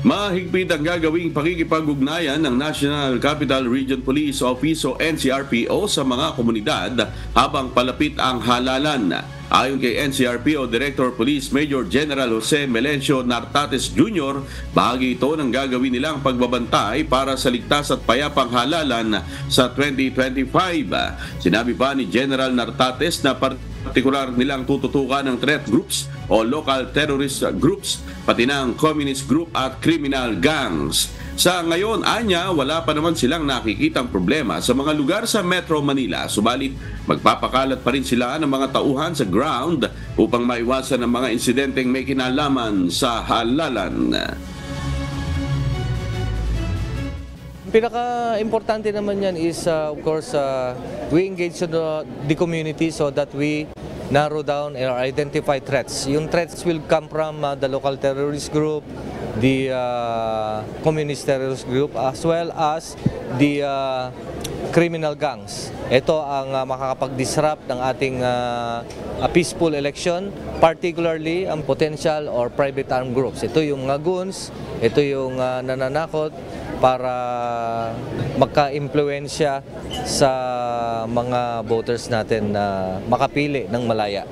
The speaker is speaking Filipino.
Mahigpit ang gagawing pakikipag-ugnayan ng National Capital Region Police Office o NCRPO sa mga komunidad habang palapit ang halalan. Ayon kay NCRPO Director Police Major General Jose Melencio Nartates Jr., bahagi ito ng gagawin nilang pagbabantay para sa ligtas at payapang halalan sa 2025. Sinabi pa ni General Nartates na partikular nilang tututukan ng threat groups o local terrorist groups, pati ng communist group at criminal gangs. Sa ngayon, anya, wala pa naman silang nakikitang problema sa mga lugar sa Metro Manila. Subalit, magpapakalat pa rin sila ng mga tauhan sa ground upang maiwasan ang mga insidenteng may kinalaman sa halalan. Pinaka-importante naman yan is, of course, we engage the community so that we narrow down or identify threats. Yung threats will come from the local terrorist group, the communist terrorist group, as well as the criminal gangs. Ito ang makakapag-disrupt ng ating peaceful election, particularly ang potential or private armed groups. Ito yung mga goons, ito yung nananakot para magka-impluensya sa mga voters natin na makapili ng malaya.